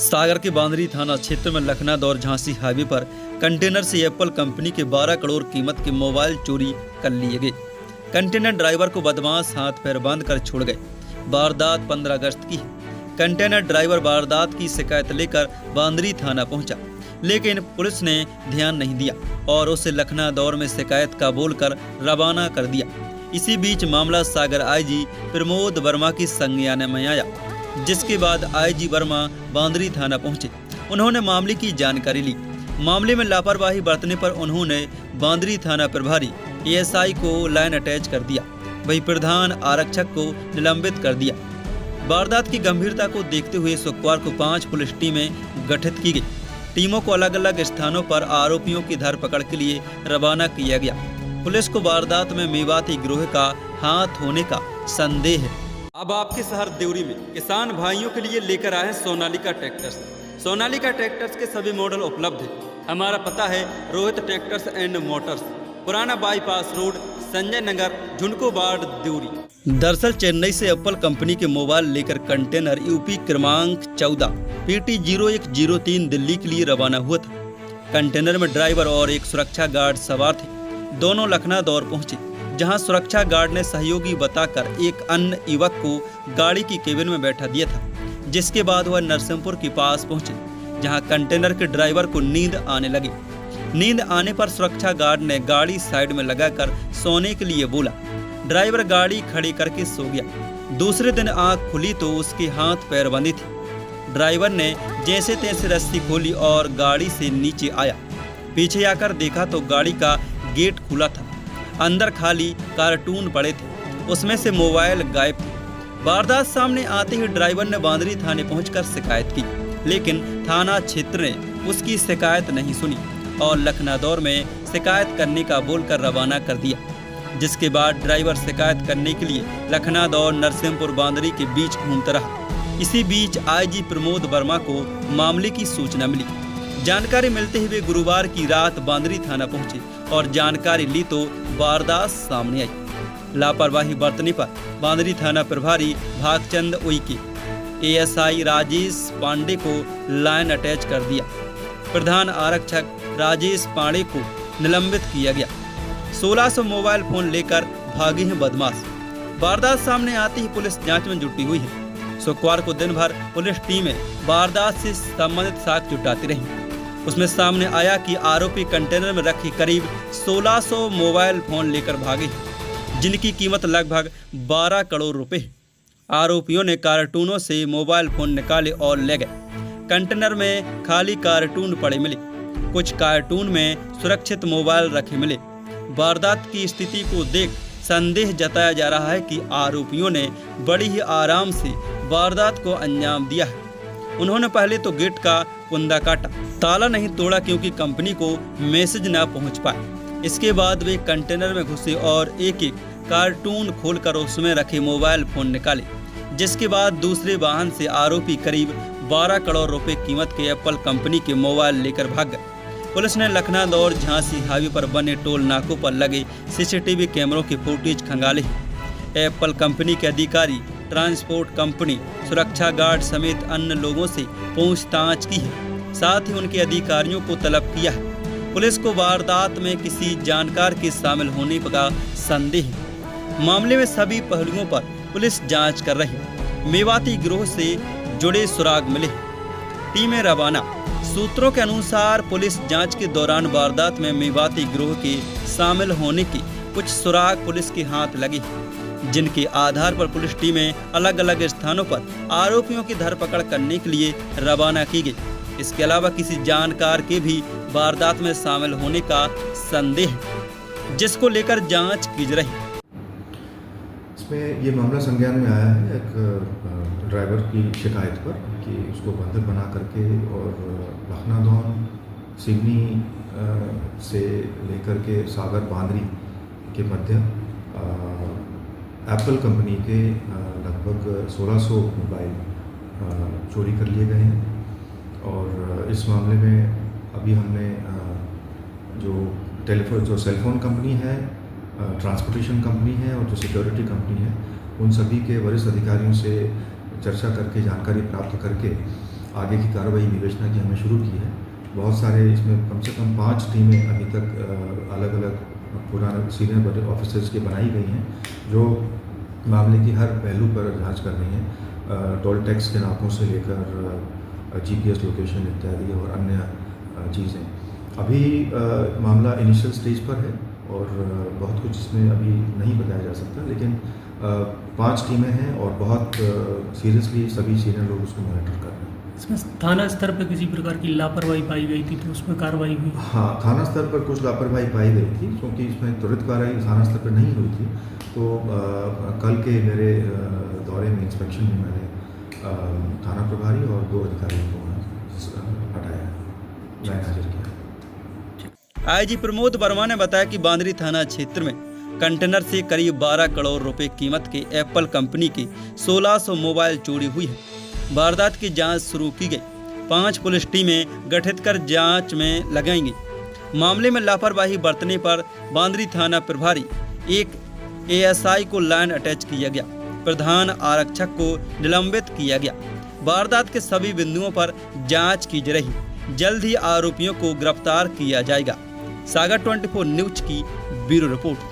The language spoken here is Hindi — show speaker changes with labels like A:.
A: सागर के बांदरी थाना क्षेत्र में लखनऊ और झांसी हाईवे पर कंटेनर से एप्पल कंपनी के 12 करोड़ कीमत के मोबाइल चोरी कर लिए गए। कंटेनर ड्राइवर को बदमाश हाथ पैर बांध कर छोड़ गए। वारदात 15 अगस्त की है। कंटेनर ड्राइवर वारदात की शिकायत लेकर बांदरी थाना पहुंचा, लेकिन पुलिस ने ध्यान नहीं दिया और उसे लखनऊ दौर में शिकायत का बोलकर रवाना कर दिया। इसी बीच मामला सागर आईजी प्रमोद वर्मा की संज्ञान में आया, जिसके बाद आईजी वर्मा बांदरी थाना पहुंचे। उन्होंने मामले की जानकारी ली। मामले में लापरवाही बरतने पर उन्होंने बांदरी थाना प्रभारी एएसआई को लाइन अटैच कर दिया, वही प्रधान आरक्षक को निलंबित कर दिया। वारदात की गंभीरता को देखते हुए शुक्रवार को 5 पुलिस टीमें गठित की गई। टीमों को अलग अलग स्थानों पर आरोपियों की धरपकड़ के लिए रवाना किया गया। पुलिस को वारदात में मेवाती गिरोह का हाथ होने का संदेह है। अब आपके शहर देवरी में किसान भाइयों के लिए लेकर आए हैं सोनालिका ट्रैक्टर्स। सोनालिका ट्रैक्टर्स के सभी मॉडल उपलब्ध हैं। हमारा पता है रोहित ट्रैक्टर्स एंड मोटर्स, पुराना बाईपास रोड, संजय नगर, झुनकोबाड़, देवरी। दरअसल चेन्नई से एप्पल कंपनी के मोबाइल लेकर कंटेनर यूपी क्रमांक 14 PT 0103 दिल्ली के लिए रवाना हुआ था। कंटेनर में ड्राइवर और एक सुरक्षा गार्ड सवार थे। दोनों लखनऊ दौर पहुंचे, जहां सुरक्षा गार्ड ने सहयोगी बताकर एक अन्य युवक को गाड़ी की केबिन में बैठा दिया था, जिसके बाद वह नरसिंहपुर के पास पहुंचे, जहां कंटेनर के ड्राइवर को नींद आने लगी। नींद आने पर सुरक्षा गार्ड ने गाड़ी साइड में लगाकर सोने के लिए बोला। ड्राइवर गाड़ी खड़ी करके सो गया। दूसरे दिन आंख खुली तो उसके हाथ पैर बंधे थे। ड्राइवर ने जैसे तैसे रस्सी खोली और गाड़ी से नीचे आया। पीछे आकर देखा तो गाड़ी का गेट खुला था। अंदर खाली कार्टून पड़े थे, उसमें से मोबाइल गायब थे। वारदात सामने आते ही ड्राइवर ने बांदरी थाने पहुंचकर शिकायत की, लेकिन थाना क्षेत्र ने उसकी शिकायत नहीं सुनी और लखनऊ दौर में शिकायत करने का बोलकर रवाना कर दिया। जिसके बाद ड्राइवर शिकायत करने के लिए लखनऊ दौर नरसिंहपुर बांदरी के बीच घूमता रहा। इसी बीच आईजी प्रमोद वर्मा को मामले की सूचना मिली। जानकारी मिलते ही वे गुरुवार की रात बांदरी थाना पहुंचे और जानकारी ली तो वारदात सामने आई। लापरवाही बरतने पर बांदरी थाना प्रभारी भागचंद उइके, एएसआई राजेश पांडे को लाइन अटैच कर दिया। प्रधान आरक्षक राजेश पांडे को निलंबित किया गया। 1600 मोबाइल फोन लेकर भागे हैं बदमाश। वारदात सामने आते ही पुलिस जांच में जुटी हुई है। शुक्रवार को दिन भर पुलिस टीमें वारदात से संबंधित साक्ष्य जुटाती रही। उसमें सामने आया कि आरोपी कंटेनर में रखी करीब 1600 मोबाइल फोन लेकर भागे, जिनकी कीमत लगभग 12 करोड़ रुपए है। आरोपियों ने कार्टूनों से मोबाइल फोन निकाले और ले गए। कंटेनर में खाली कार्टून पड़े मिले, कुछ कार्टून में सुरक्षित मोबाइल रखे मिले। वारदात की स्थिति को देख संदेह जताया जा रहा है कि आरोपियों ने बड़ी ही आराम से वारदात को अंजाम दिया है। उन्होंने पहले तो गेट का कुंदा काटा, ताला नहीं तोड़ा क्योंकि कंपनी को मैसेज न पहुंच पाए। इसके बाद वे कंटेनर में घुसे और एक एक कार्टून खोलकर उसमें रखे मोबाइल फोन निकाले। जिसके बाद दूसरे वाहन से आरोपी करीब 12 करोड़ रुपए कीमत के एप्पल कंपनी के मोबाइल लेकर भाग गए। पुलिस ने लखनऊ और झांसी हाईवे पर बने टोल नाकों पर लगे सीसीटीवी कैमरों के फुटेज खंगाले हैं। एप्पल कंपनी के अधिकारी, ट्रांसपोर्ट कंपनी, सुरक्षा गार्ड समेत अन्य लोगों से पूछताछ की है। साथ ही उनके अधिकारियों को तलब किया है। पुलिस को वारदात में किसी जानकार के शामिल होने का संदेह है। मामले में सभी पहलुओं पर पुलिस जांच कर रही है। मेवाती गिरोह से जुड़े सुराग मिले। टीमें रवाना। सूत्रों के अनुसार पुलिस जांच के दौरान वारदात में मेवाती गिरोह के शामिल होने के कुछ सुराग पुलिस के हाथ लगे, जिनके आधार पर पुलिस टीमें अलग अलग स्थानों पर आरोपियों की धरपकड़ करने के लिए रवाना की गई। इसके अलावा किसी जानकार के भी वारदात में शामिल होने का संदेह है, जिसको लेकर जांच की जा रही।
B: इसमें ये मामला संज्ञान में आया है एक ड्राइवर की शिकायत पर कि उसको बंधक बना करके और लखनऊ दौन सिवनी से लेकर के सागर बांदरी के मध्य एप्पल कंपनी के लगभग 1600 मोबाइल चोरी कर लिए गए हैं। और इस मामले में अभी हमने जो सेलफोन कंपनी है, ट्रांसपोर्टेशन कंपनी है और जो सिक्योरिटी कंपनी है, उन सभी के वरिष्ठ अधिकारियों से चर्चा करके जानकारी प्राप्त करके आगे की कार्रवाई विवेचना की हमने शुरू की है। बहुत सारे इसमें कम से कम 5 टीमें अभी तक अलग अलग पुराने सीनियर ऑफिसर्स की बनाई गई हैं, जो मामले की हर पहलू पर जांच कर रही हैं, टोल टैक्स के नाकों से लेकर GPS लोकेशन इत्यादि और अन्य चीज़ें। अभी मामला इनिशियल स्टेज पर है और बहुत कुछ इसमें अभी नहीं बताया जा सकता, लेकिन 5 टीमें हैं और बहुत सीरियसली सभी सीनियर लोग उसको मॉनिटर कर रहे हैं।
C: इसमें थाना स्तर पर किसी प्रकार की लापरवाही पाई गई थी तो उसमें कार्रवाई हुई?
B: हाँ, थाना स्तर पर कुछ लापरवाही पाई गई थी, क्योंकि इसमें त्वरित कार्रवाई थाना स्तर पर नहीं हुई थी। तो कल के मेरे दौरे में इंस्पेक्शन में मैंने थाना प्रभारी और 2 अधिकारियों को हटाया, लाइन हाजिर किया।
A: आईजी प्रमोद वर्मा ने बताया कि बांदरी थाना क्षेत्र में कंटेनर से करीब 12 करोड़ रुपए कीमत के एप्पल कंपनी के 1600 मोबाइल चोरी हुई है। वारदात की जांच शुरू की गई। 5 पुलिस टीमें गठित कर जांच में लगाएंगी। मामले में लापरवाही बरतने पर बांदरी थाना प्रभारी 1 ASI को लाइन अटैच किया गया। प्रधान आरक्षक को निलंबित किया गया। वारदात के सभी बिंदुओं पर जांच की जा रही। जल्द ही आरोपियों को गिरफ्तार किया जाएगा। सागर 24 न्यूज की ब्यूरो रिपोर्ट।